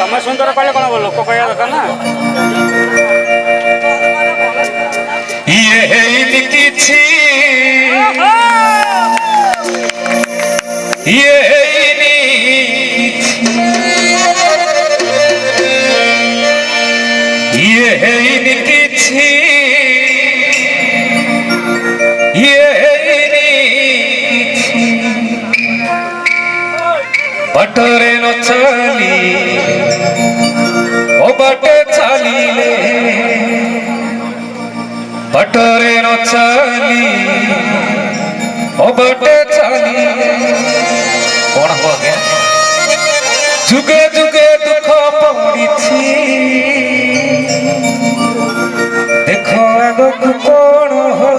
ତମେ ସୁନ୍ଦର କହିଲେ କଣ ହବ ଲୋକ କହିବା ଦରକାର ନା। ଇଏ ହେଇନି କିଛି ଇଏ ହେଇନି ଇଏ ହେଇନି କିଛି ଇଏ ହେଇନି ବାଟରେ ନ ଚାଲି ଓ ବାଟେ ଚାଲିଲେ बाटरे न चली ओ बाटे चली कौन हो गया जुगे जुगे दुख पड़ी देखो आगो कौन हो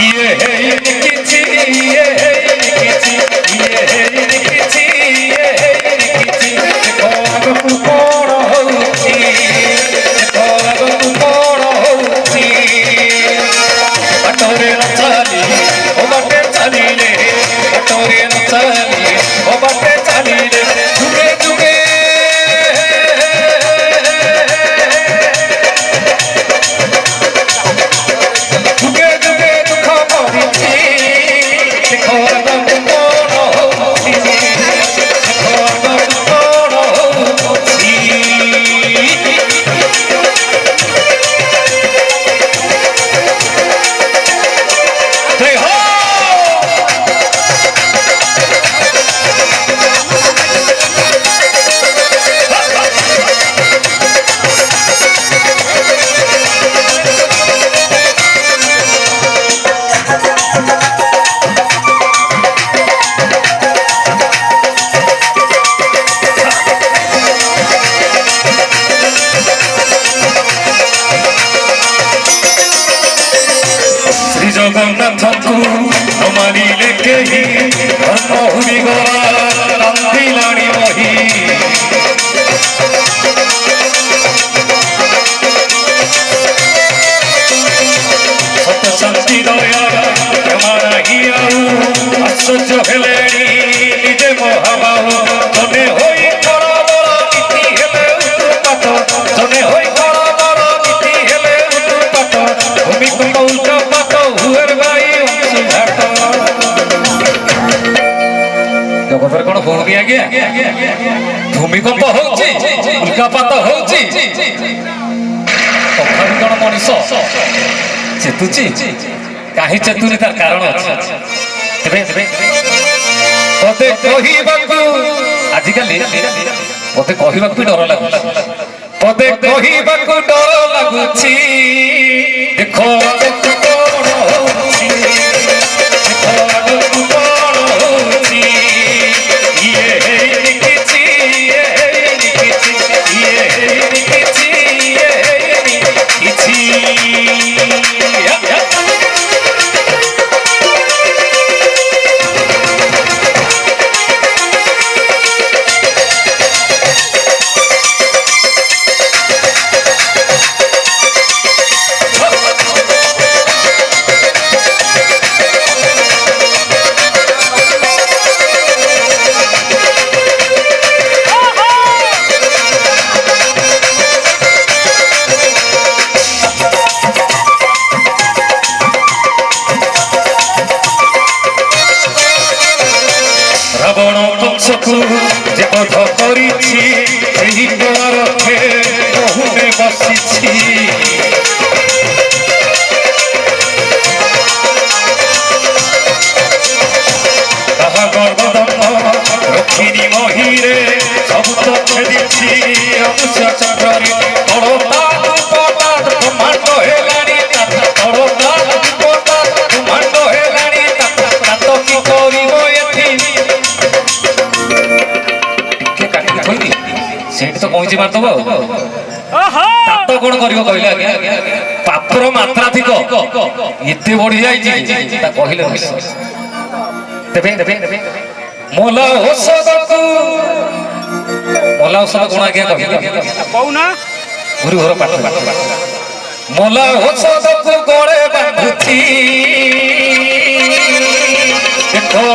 ये है किछि ये है किछि ये है किछि ये है किछि देखो आगो कौन होछि बटोरे न चली ओ बाटे चलीले बटोरे न चली ओ बाटे चलीले जुगे जुगे जुगे जुगे दुख पड़िछि देखो आगो कौन होछि देखो आगो कौन होछि जगन्नाथ को हमारी लेके ही धर्म हुई गला रांधिलाणी मही सत शांति दया हमारा ही आश्चर्य हेलेणी निजे महाबाहु तने होई बड़ बड़ नीति हेले उत्पात तने होई बड़ बड़ नीति हेले उत्पात भूमिकंप उल्टा जगतर कौन फोन किया गया भूमिकंप होउची उल्कापात होउची तथापि कौन मनीष चेतुची काहे चेतुनी तार कारण अछि मते कहिबाकू आजिकाली मते कहिबाकू भी डर लागुची मते कहिबाकू डर लागुची देखो कौन होउची देखो कौन होउची ये है किछि ये है किछि ये है किछि ये है किछि रावण वंशकु जे बध करिछि एही द्वारके बहुने बसिछि कहा गर्भदम्भ रक्षिणी महीरे सब तो छेदिछि अंश चक्ରରେ तड़ता पटा ब्रह्मांड हेलाणी तड़ता पटा ब्रह्मांड हेलाणी तात की करिब एथि सेठ तो कौन मारदब तो कौन कर पापर मात्राधिक एत बढ़ी जाए कहले मला औषध कौन आज्ञा कहना गुरु घर पाठ मला औषध को गले बांधुची देखो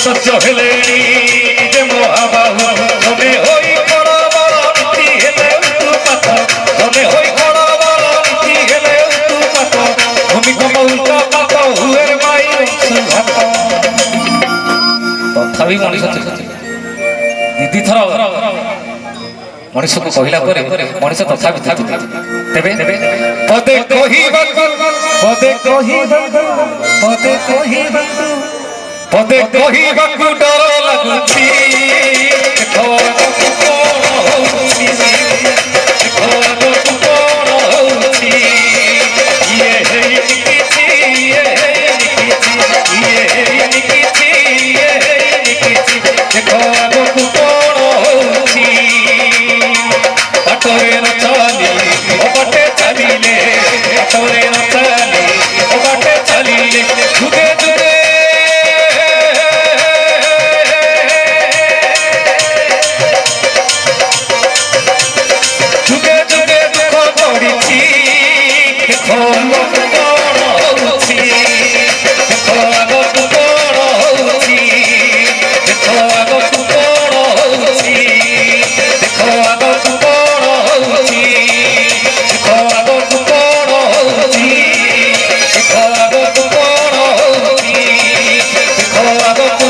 ଆଶ୍ଚର୍ଯ୍ୟ ହେଲେଣି ନିଜେ ମହାବାହୁ ତମେ ହୋଇ ଖଡ଼ ବର ନୀତି ହେଲେ ଉତ୍ତୁପାତ ତମେ ହୋଇ ଖଡ଼ ବର ନୀତି ହେଲେ ଉତ୍ତୁପାତ ଭୂମିକମ୍ପ ଉଲ୍କାପାତ ହୁଏ ବାୟୁ ଅଂଶୁଘାତ। ତଥାପି ମଣିଷ ଦିଦି ଥର ମଣିଷକୁ କହିଲା ପରେ ମଣିଷ ତଥାପି ତେବେ ପଦେ କହିବାକୁ ଡର ଲାଗୁଛି ଦେଖ ଆଗକୁ କଣ ହଉଛି ଦେଖ ଆଗକୁ କଣ ହଉଛି ଇଏ ହେଇନି କିଛି ଇଏ ହେଇନି କିଛି ଇଏ ହେଇନି କିଛି ଇଏ ହେଇନି କିଛି ଦେଖ ଆଗକୁ କଣ ହଉଛି ବାଟରେ ନ ଚାଲି ବାଟେ ଚାଲିଲେ ବାଟରେ ନ ଚାଲି ବାଟେ ଚାଲିଲେ ଯୁଗେ ଯୁଗେ ଯୁଗେ ଯୁଗେ ଦୁଃଖ ପଡ଼ିଛି ଦେଖ ଆଗକୁ କଣ ହଉଛି ଦେଖ ଆଗକୁ କଣ ହଉଛି ଦେଖ ଆଗକୁ କଣ ହଉଛି ଦେଖ ଆଗକୁ କଣ ହଉଛି ଦେଖ ଆଗକୁ କଣ ହଉଛି ଦେଖ ଆଗକୁ କଣ ହଉଛି ଦେଖ ଆଗକୁ